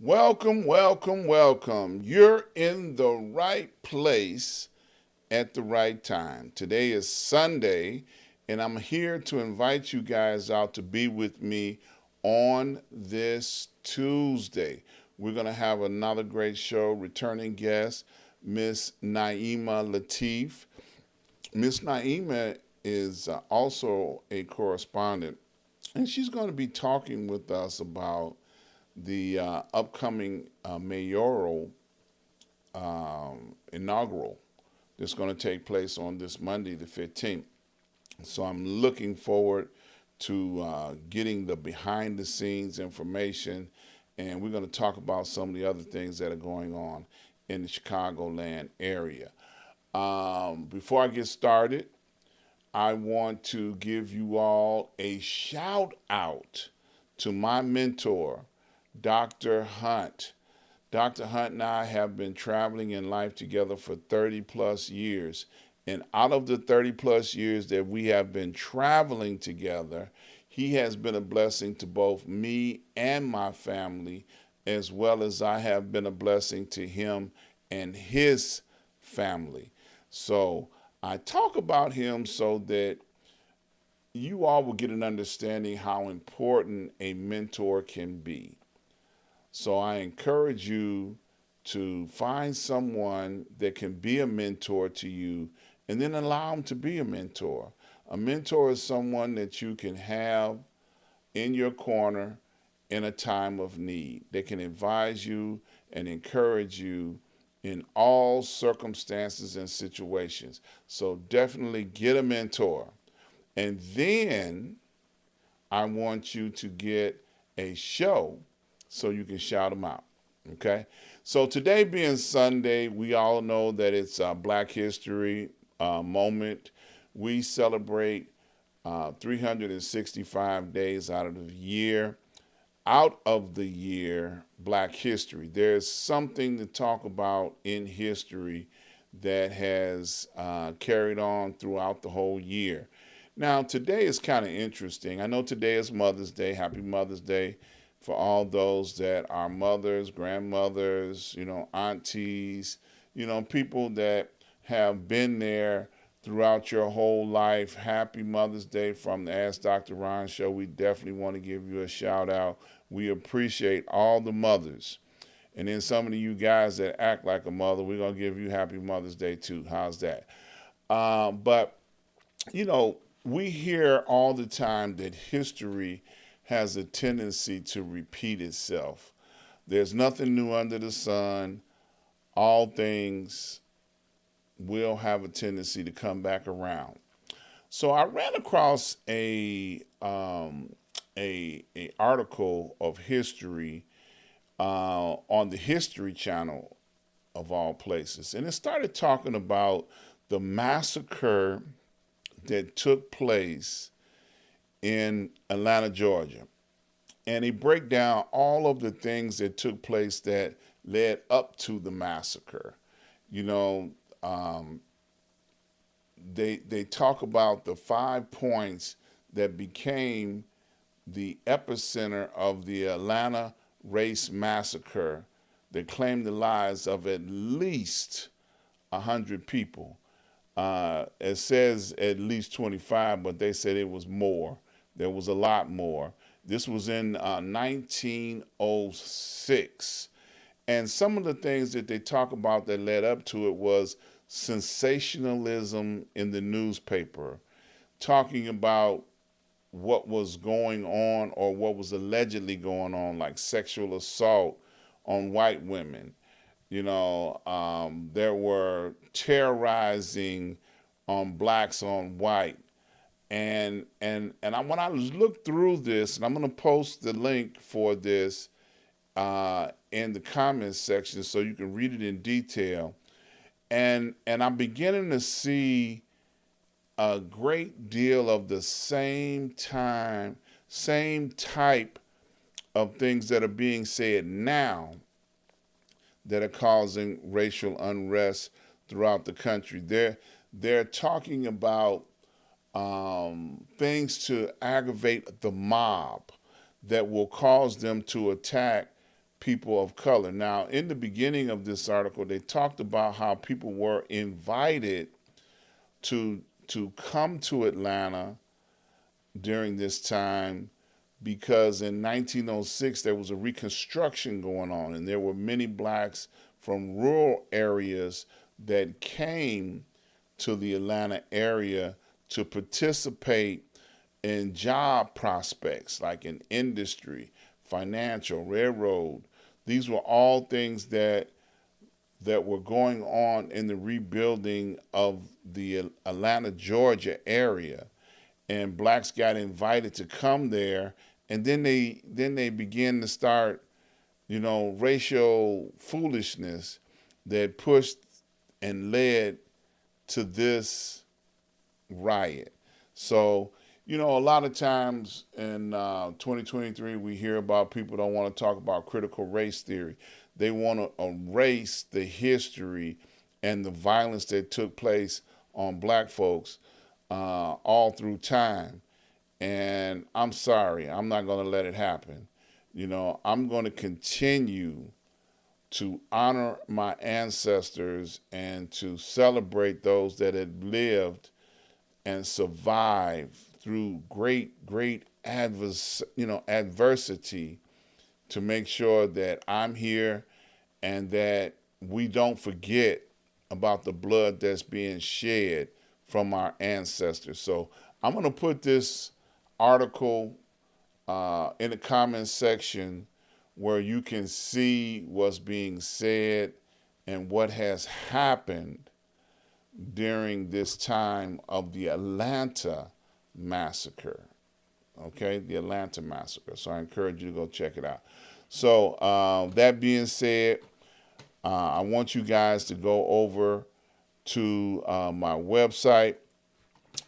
Welcome, welcome, welcome. You're in the right place at the right time. Today is Sunday, and I'm here to invite you guys out to be with me on this Tuesday. We're going to have another great show. Returning guest, Miss Naima Latif. Miss Naima is also a correspondent, and she's going to be talking with us about the upcoming mayoral inaugural that's going to take place on this Monday, the 15th. So I'm looking forward to getting the behind the scenes information, and we're going to talk about some of the other things that are going on in the Chicagoland area. Before I get started, I want to give you all a shout out to my mentor, Dr. Hunt. Dr. Hunt and I have been traveling in life together for 30 plus years. And out of the 30 plus years that we have been traveling together, he has been a blessing to both me and my family, as well as I have been a blessing to him and his family. So I talk about him so that you all will get an understanding how important a mentor can be. So I encourage you to find someone that can be a mentor to you and then allow them to be a mentor. A mentor is someone that you can have in your corner in a time of need. They can advise you and encourage you in all circumstances and situations. So definitely get a mentor. And then I want you to get a show so you can shout them out. Okay? So today being Sunday, we all know that it's a Black History moment. We celebrate 365 days out of the year. Out of the year, Black History. There's something to talk about in history that has carried on throughout the whole year. Now, today is kind of interesting. I know today is Mother's Day. Happy Mother's Day for all those that are mothers, grandmothers, aunties, people that have been there throughout your whole life. Happy Mother's Day from the Ask Dr.Ron show. We definitely want to give you a shout out. We appreciate all the mothers. And then some of you guys that act like a mother, we're going to give you Happy Mother's Day too. How's that? But, we hear all the time that history has a tendency to repeat itself. There's nothing new under the sun. All things will have a tendency to come back around. So I ran across a article of history on the History Channel of all places, and it started talking about the massacre that took place in Atlanta, Georgia. And they break down all of the things that took place that led up to the massacre. You know, they talk about the 5 points that became the epicenter of the Atlanta race massacre that claimed the lives of at least 100 people. It says at least 25, but they said it was more. There was a lot more. This was in 1906. And some of the things that they talk about that led up to it was sensationalism in the newspaper, talking about what was going on or what was allegedly going on, like sexual assault on white women. There were terrorizing on blacks on white. When I looked through this, and I'm going to post the link for this in the comments section so you can read it in detail. And I'm beginning to see a great deal of the same type of things that are being said now that are causing racial unrest throughout the country. They're talking about things to aggravate the mob that will cause them to attack people of color. Now, in the beginning of this article, they talked about how people were invited to come to Atlanta during this time because in 1906 there was a Reconstruction going on, and there were many blacks from rural areas that came to the Atlanta area to participate in job prospects like in industry, financial, railroad. These were all things that were going on in the rebuilding of the Atlanta, Georgia area. And blacks got invited to come there, and then they began to start, racial foolishness that pushed and led to this riot. So, a lot of times in 2023, we hear about people don't want to talk about critical race theory. They want to erase the history and the violence that took place on black folks all through time. And I'm sorry, I'm not going to let it happen. I'm going to continue to honor my ancestors and to celebrate those that had lived and survived through great adversity, to make sure that I'm here and that we don't forget about the blood that's being shed from our ancestors. So I'm going to put this article in the comments section where you can see what's being said and what has happened during this time of the Atlanta massacre. Okay, the Atlanta massacre. So I encourage you to go check it out. So that being said, I want you guys to go over to my website,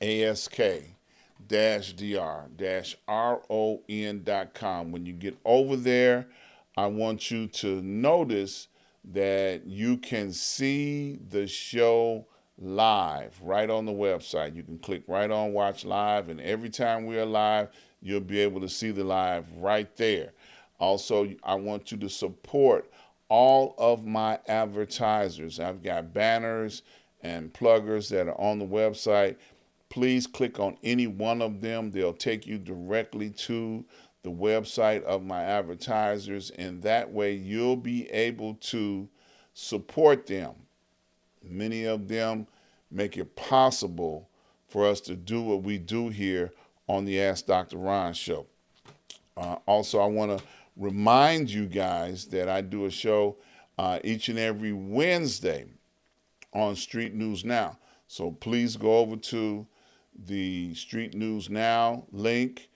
ask-dr-ron.com. When you get over there, I want you to notice that you can see the show live right on the website. You can click right on Watch Live, and every time we're live, you'll be able to see the live right there. Also, I want you to support all of my advertisers. I've got banners and pluggers that are on the website. Please click on any one of them. They'll take you directly to the website of my advertisers, and that way you'll be able to support them. Many of them make it possible for us to do what we do here on the Ask Dr. Ron show. Also, I want to remind you guys that I do a show each and every Wednesday on Street News Now. So please go over to the Street News Now link,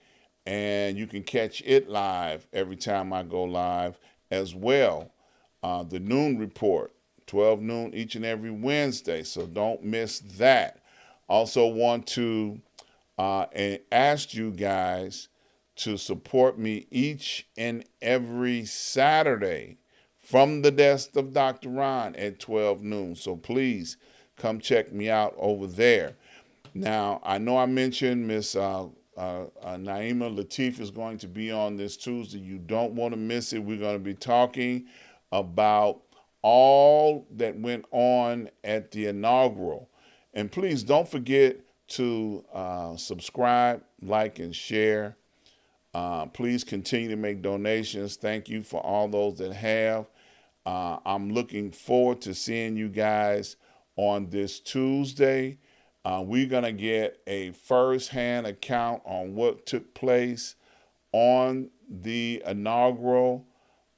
and you can catch it live every time I go live as well. The Noon Report, 12 noon each and every Wednesday, so don't miss that. Also want to ask you guys to support me each and every Saturday from the desk of Dr. Ron at 12 noon. So please come check me out over there. Now, I know I mentioned Miss Naima Latif is going to be on this Tuesday. You don't want to miss it. We're going to be talking about all that went on at the inaugural. And please don't forget to subscribe, like, and share. Please continue to make donations. Thank you for all those that have. I'm looking forward to seeing you guys on this Tuesday. We're going to get a first-hand account on what took place on the inaugural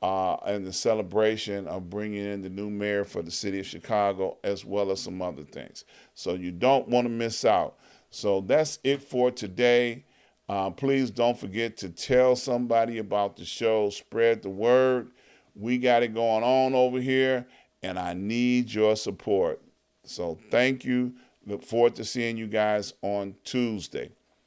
and the celebration of bringing in the new mayor for the city of Chicago, as well as some other things. So you don't want to miss out. So that's it for today. Please don't forget to tell somebody about the show. Spread the word. We got it going on over here, and I need your support. So thank you. Look forward to seeing you guys on Tuesday.